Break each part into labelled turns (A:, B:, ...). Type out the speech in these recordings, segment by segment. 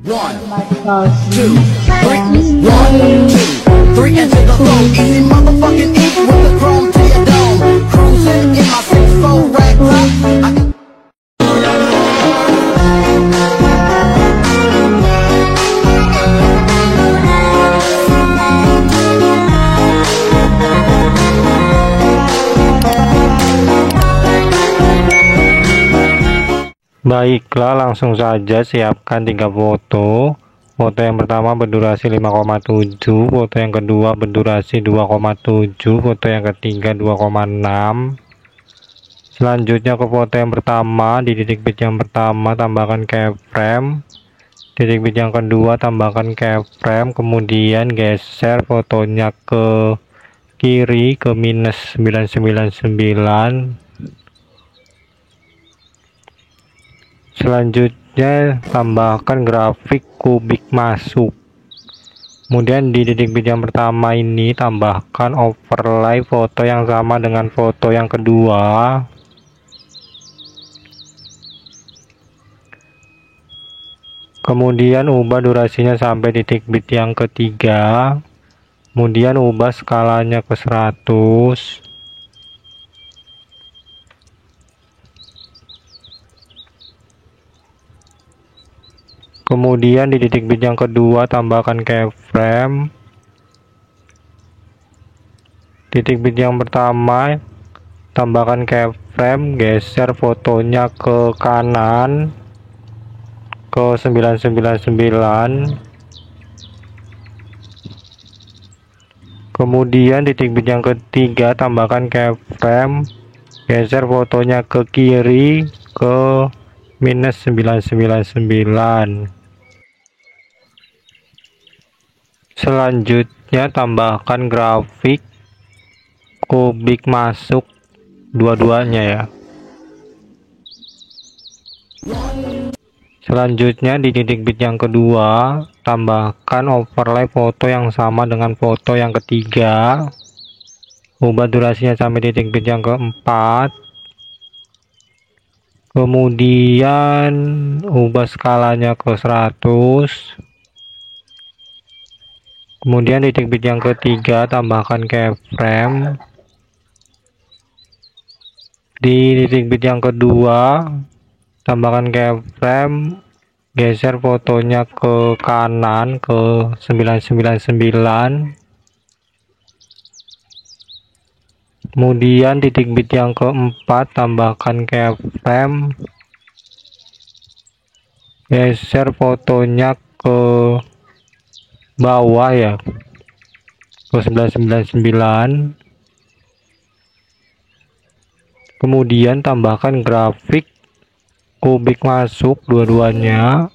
A: One, two, three, one, two, three, into the flow. Easy motherfucking eat with the chrome to your dome. Cruising in my 6'4" rag top.
B: Baiklah, langsung saja siapkan 3 foto. Foto yang pertama berdurasi 5,7, foto yang kedua berdurasi 2,7, foto yang ketiga 2,6. Selanjutnya ke foto yang pertama, di titik bit yang pertama tambahkan keyframe, titik bit yang kedua tambahkan keyframe, kemudian geser fotonya ke kiri ke minus 999. Selanjutnya tambahkan grafik kubik masuk. Kemudian di titik bit yang pertama ini tambahkan overlay foto yang sama dengan foto yang kedua. Kemudian ubah durasinya sampai titik bit yang ketiga. Kemudian ubah skalanya ke 100. Kemudian di titik bit yang kedua tambahkan keyframe. Titik bit yang pertama tambahkan keyframe, geser fotonya ke kanan ke 999. Kemudian titik bit yang ketiga tambahkan keyframe, geser fotonya ke kiri ke minus 999. Selanjutnya tambahkan grafik kubik masuk dua-duanya ya. Selanjutnya di titik bit yang kedua tambahkan overlay foto yang sama dengan foto yang ketiga. Ubah durasinya sampai titik bit yang keempat. Kemudian ubah skalanya ke 100. Kemudian di titik bit yang ketiga tambahkan keyframe. Di titik bit yang kedua tambahkan keyframe, geser fotonya ke kanan ke 999. Kemudian titik bit yang keempat tambahkan keyframe, geser fotonya ke bawah ya ke 999. Kemudian tambahkan grafik kubik masuk dua-duanya.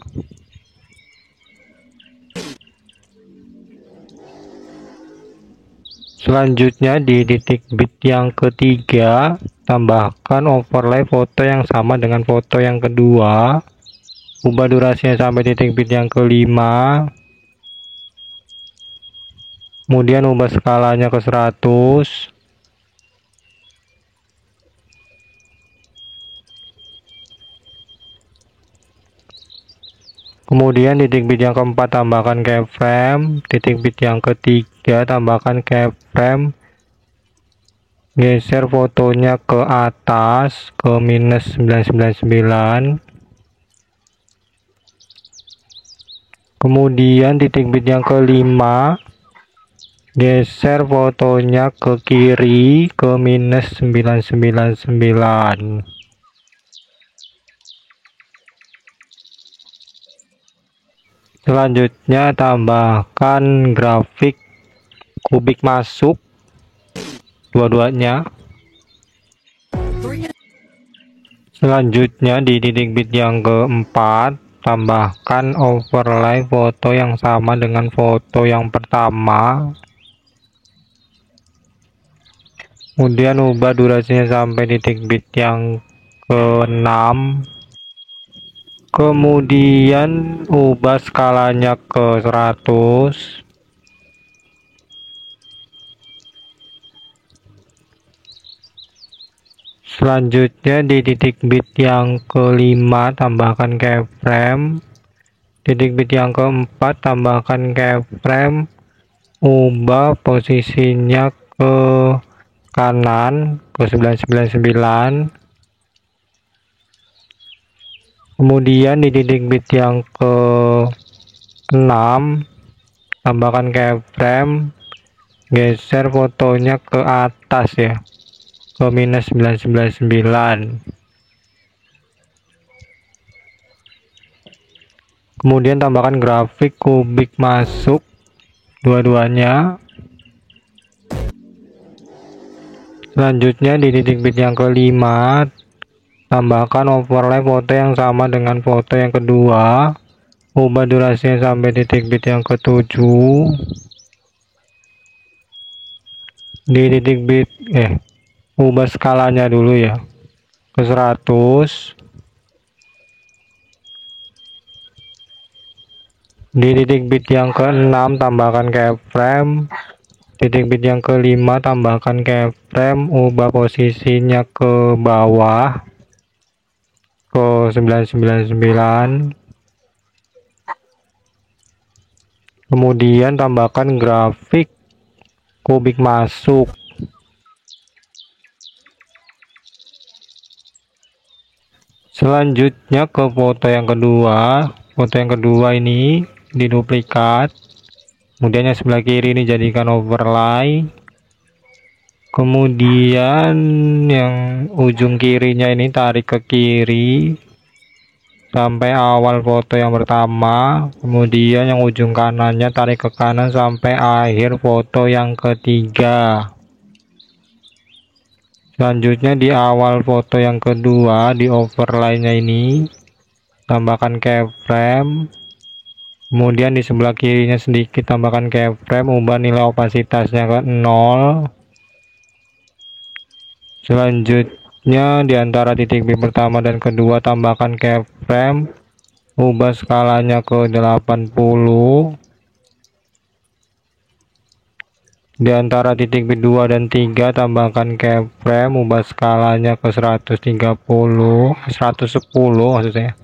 B: Selanjutnya di titik bit yang ketiga tambahkan overlay foto yang sama dengan foto yang kedua. Ubah durasinya sampai titik bit yang kelima. Kemudian ubah skalanya ke 100. Kemudian titik bit yang keempat tambahkan keyframe, titik bit yang ketiga tambahkan keyframe, geser fotonya ke atas ke minus 999. Kemudian titik bit yang kelima, geser fotonya ke kiri ke minus 999. Selanjutnya tambahkan grafik kubik masuk dua-duanya. Selanjutnya di titik bit yang keempat tambahkan overlay foto yang sama dengan foto yang pertama. Kemudian ubah durasinya sampai titik bit yang ke-6. Kemudian ubah skalanya ke 100. Selanjutnya di titik bit yang kelima tambahkan keyframe, Titik bit yang keempat, tambahkan keyframe, ubah posisinya ke kanan ke 999. Kemudian di titik bit yang ke 6, tambahkan keyframe, geser fotonya ke atas ya, ke minus 999. Kemudian tambahkan grafik kubik masuk dua-duanya. Selanjutnya di titik bit yang kelima, tambahkan overlay foto yang sama dengan foto yang kedua. Ubah durasinya sampai titik bit yang ketujuh. Di titik bit ubah skalanya dulu ya ke 100. Di titik bit yang ke-6 tambahkan keyframe. Titik bit yang kelima tambahkan keyframe, ubah posisinya ke bawah ke 999. Kemudian tambahkan grafik kubik masuk. Selanjutnya ke foto yang kedua. Foto yang kedua ini diduplikat. Kemudian yang sebelah kiri ini jadikan overlay. Kemudian yang ujung kirinya ini tarik ke kiri sampai awal foto yang pertama. Kemudian yang ujung kanannya tarik ke kanan sampai akhir foto yang ketiga. Selanjutnya di awal foto yang kedua, di overlaynya ini tambahkan keyframe. Kemudian di sebelah kirinya sedikit tambahkan keyframe, ubah nilai opasitasnya ke 0. Selanjutnya di antara titik bit pertama dan kedua tambahkan keyframe, ubah skalanya ke 80. Di antara titik bit 2 dan 3 tambahkan keyframe, ubah skalanya ke 110 maksudnya.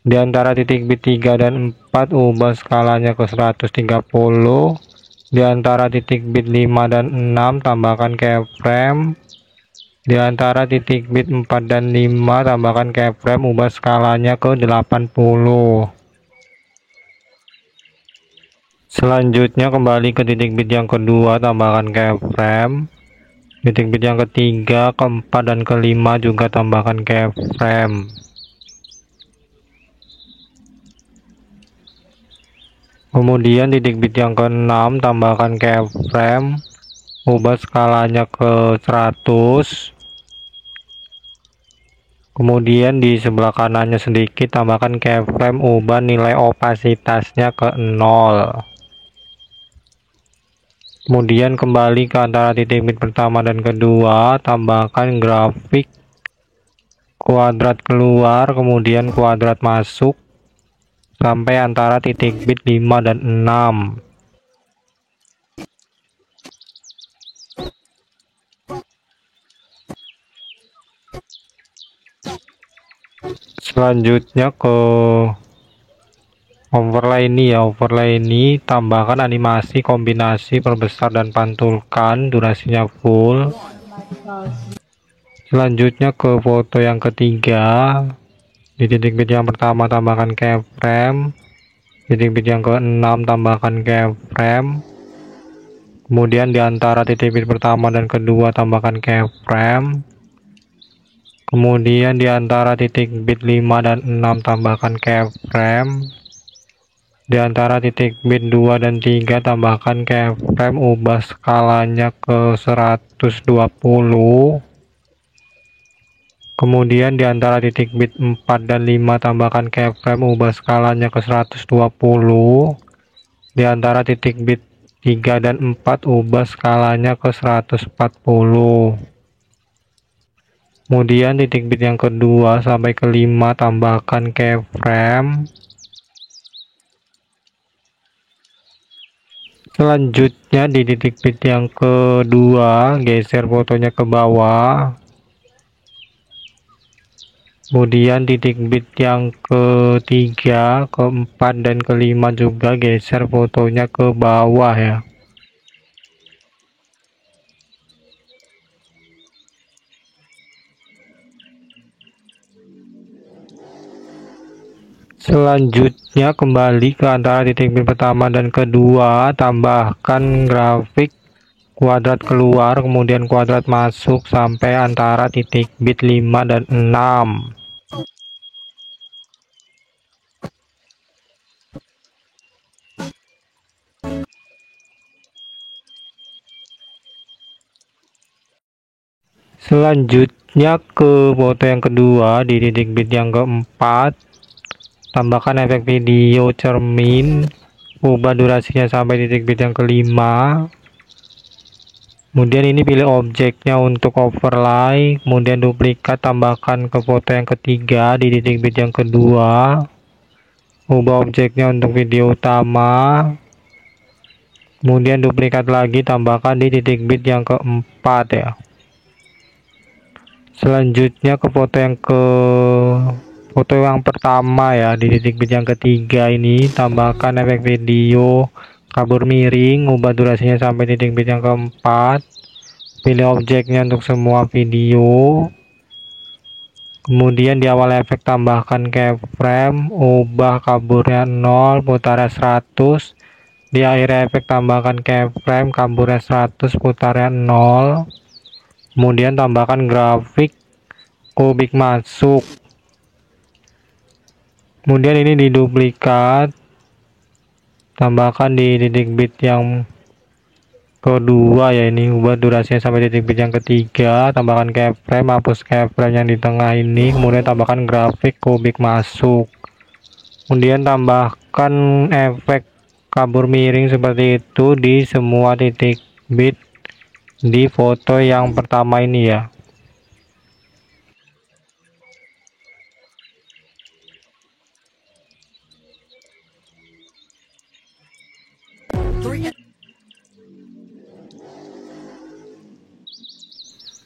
B: Di antara titik bit 3 dan 4 ubah skalanya ke 130. Di antara titik bit 5 dan 6 tambahkan keyframe. Di antara titik bit 4 dan 5 tambahkan keyframe, ubah skalanya ke 80. Selanjutnya kembali ke titik bit yang kedua, tambahkan keyframe. Titik bit yang ketiga, keempat, dan kelima juga tambahkan keyframe. Kemudian titik bit yang ke-6 tambahkan keyframe, ubah skalanya ke 100. Kemudian di sebelah kanannya sedikit tambahkan keyframe, ubah nilai opasitasnya ke 0. Kemudian kembali ke antara titik bit pertama dan kedua, tambahkan grafik kuadrat keluar kemudian kuadrat masuk sampai antara titik bit 5 dan 6. Selanjutnya ke overlay ini ya, overlay ini tambahkan animasi kombinasi perbesar dan pantulkan, durasinya full. Selanjutnya ke foto yang ketiga, di titik bit yang pertama tambahkan keyframe, titik bit yang ke-6 tambahkan keyframe. Kemudian di antara titik bit pertama dan kedua tambahkan keyframe. Kemudian di antara titik bit 5 dan 6 tambahkan keyframe. Di antara titik bit 2 dan 3 tambahkan keyframe, ubah skalanya ke 120. Kemudian di antara titik bit 4 dan 5 tambahkan keyframe, ubah skalanya ke 120. Di antara titik bit 3 dan 4 ubah skalanya ke 140. Kemudian titik bit yang kedua sampai ke 5 tambahkan keyframe. Selanjutnya di titik bit yang kedua geser fotonya ke bawah. Kemudian titik bit yang ketiga, keempat, dan kelima juga geser fotonya ke bawah ya. Selanjutnya kembali ke antara titik bit pertama dan kedua, tambahkan grafik kuadrat keluar kemudian kuadrat masuk sampai antara titik bit 5 dan 6. Selanjutnya ke foto yang kedua di titik bit yang keempat, tambahkan efek video cermin, ubah durasinya sampai titik bit yang kelima. Kemudian ini pilih objeknya untuk overlay, kemudian duplikat, tambahkan ke foto yang ketiga di titik bit yang kedua, ubah objeknya untuk video utama, kemudian duplikat lagi, tambahkan di titik bit yang keempat ya. Selanjutnya ke foto yang pertama ya, di titik bit yang ketiga ini tambahkan efek video kabur miring, ubah durasinya sampai titik bit yang keempat, pilih objeknya untuk semua video, kemudian di awal efek tambahkan keyframe, ubah kaburnya 0, putarnya 100, di akhir efek tambahkan keyframe, kaburnya 100, putarnya 0, kemudian tambahkan grafik kubik masuk, kemudian ini diduplikat, tambahkan di titik bit yang kedua ya, ini ubah durasinya sampai titik bit yang ketiga, tambahkan keyframe, hapus keyframe yang di tengah ini, kemudian tambahkan grafik kubik masuk, kemudian tambahkan efek kabur miring seperti itu di semua titik bit di foto yang pertama ini ya.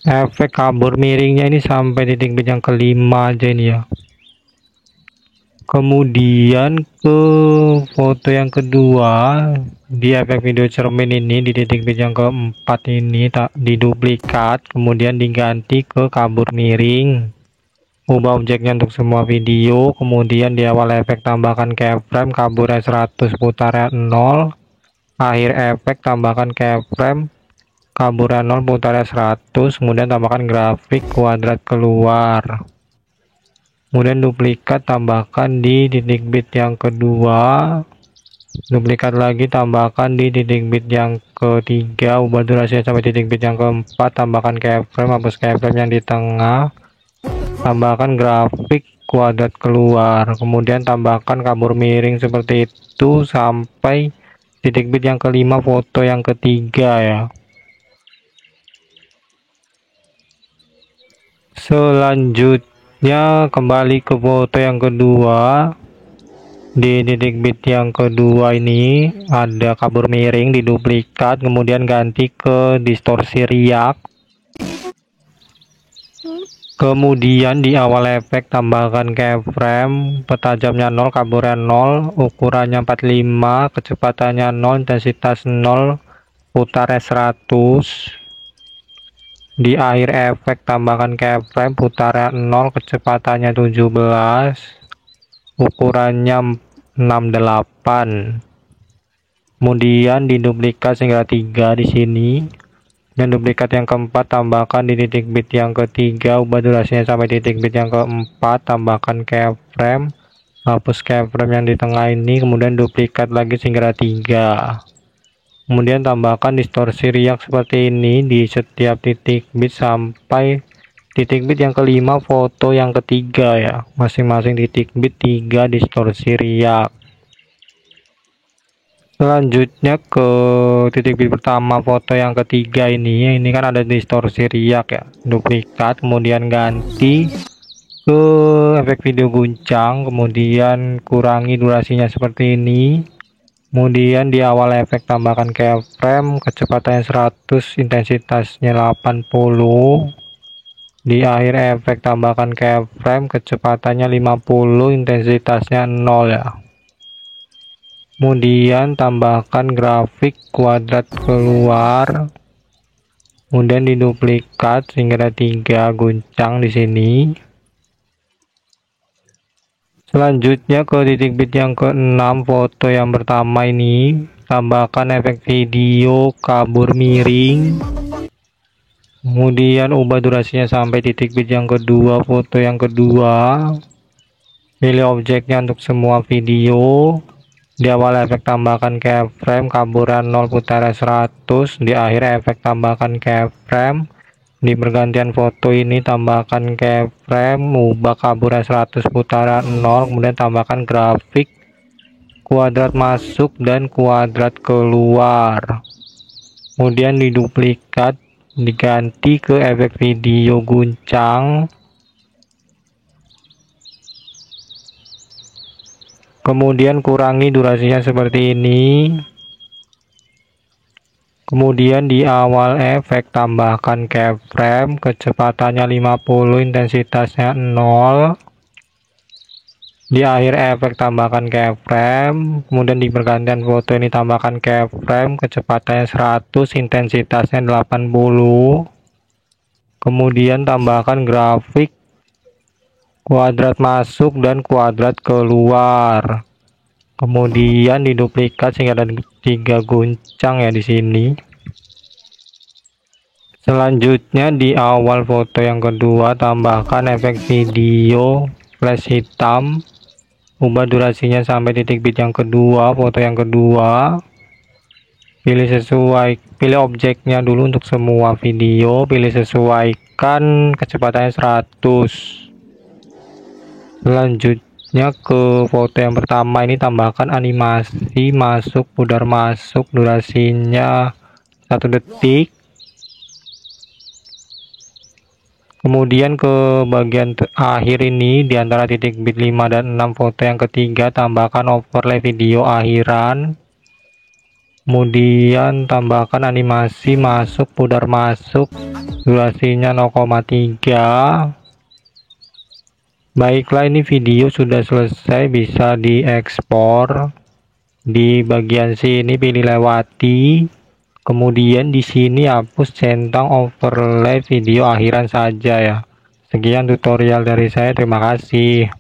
B: Efek kabur miringnya ini sampai titik bit yang kelima aja ini ya. Kemudian ke foto yang kedua di efek video cermin ini di titik bit yang keempat ini tak diduplikat, kemudian diganti ke kabur miring, ubah objeknya untuk semua video, kemudian di awal efek tambahkan keyframe, kaburnya 100, putarnya 0, akhir efek tambahkan keyframe, kaburnya 0, putarnya 100, kemudian tambahkan grafik kuadrat keluar, kemudian duplikat, tambahkan di titik bit yang kedua, duplikat lagi, tambahkan di titik bit yang ketiga, ubah durasinya sampai titik bit yang keempat, tambahkan keyframe, hapus keyframe yang di tengah, tambahkan grafik kuadrat keluar, kemudian tambahkan kabur miring seperti itu sampai titik bit yang kelima foto yang ketiga ya. Selanjutnya kembali ke foto yang kedua, di titik bit yang kedua ini ada kabur miring, diduplikat, kemudian ganti ke distorsi riak, kemudian di awal efek tambahkan keyframe, peta jamnya 0, kaburnya 0, ukurannya 45, kecepatannya 0, intensitas 0, putarnya 100, di akhir efek tambahkan keyframe, putarnya 0, kecepatannya 17, ukurannya 68, kemudian diduplikat hingga 3 di sini, dan duplikat yang keempat tambahkan di titik bit yang ketiga, ubah durasinya sampai titik bit yang keempat, tambahkan keyframe, hapus keyframe yang di tengah ini, kemudian duplikat lagi hingga 3, kemudian tambahkan distorsi riak seperti ini di setiap titik bit sampai titik bit yang kelima foto yang ketiga ya, masing-masing titik bit 3 distorsi riak. Selanjutnya ke titik bit pertama foto yang ketiga ini kan ada distorsi riak ya, duplikat, kemudian ganti ke efek video guncang, kemudian kurangi durasinya seperti ini, kemudian di awal efek tambahkan keyframe, kecepatannya 100, intensitasnya 80, Di akhir efek tambahkan keyframe, kecepatannya 50, intensitasnya 0 ya. Kemudian tambahkan grafik kuadrat keluar. Kemudian diduplikat sehingga ada 3 guncang di sini. Selanjutnya ke titik bit yang ke-6, foto yang pertama ini tambahkan efek video kabur miring. Kemudian ubah durasinya sampai titik bit yang kedua, foto yang kedua. Pilih objeknya untuk semua video. Di awal efek tambahkan keyframe, kaburan 0, putaran 100. Di akhir efek tambahkan keyframe. Di pergantian foto ini tambahkan keyframe, ubah kaburan 100, putaran 0. Kemudian tambahkan grafik kuadrat masuk dan kuadrat keluar. Kemudian diduplikat, diganti ke efek video guncang. Kemudian kurangi durasinya seperti ini. Kemudian di awal efek tambahkan keyframe, kecepatannya 50, intensitasnya 0. Di akhir efek tambahkan keyframe. Kemudian di pergantian foto ini tambahkan keyframe, kecepatannya 100, intensitasnya 80. Kemudian tambahkan grafik kuadrat masuk dan kuadrat keluar. Kemudian diduplikat sehingga ada 3 guncang ya di sini. Selanjutnya di awal foto yang kedua tambahkan efek video flash hitam. Ubah durasinya sampai titik bit yang kedua, foto yang kedua. Pilih objeknya dulu untuk semua video, pilih sesuaikan kecepatannya 100. Selanjutnya ke foto yang pertama ini tambahkan animasi masuk, pudar masuk, durasinya 1 detik. Kemudian ke bagian akhir ini di antara titik bit 5 dan 6, foto yang ketiga tambahkan overlay video akhiran. Kemudian tambahkan animasi masuk, pudar masuk, durasinya 0,3. Baiklah, ini video sudah selesai, bisa diekspor. Di bagian sini pilih lewati. Kemudian di sini hapus centang overlay video akhiran saja ya. Sekian tutorial dari saya, terima kasih.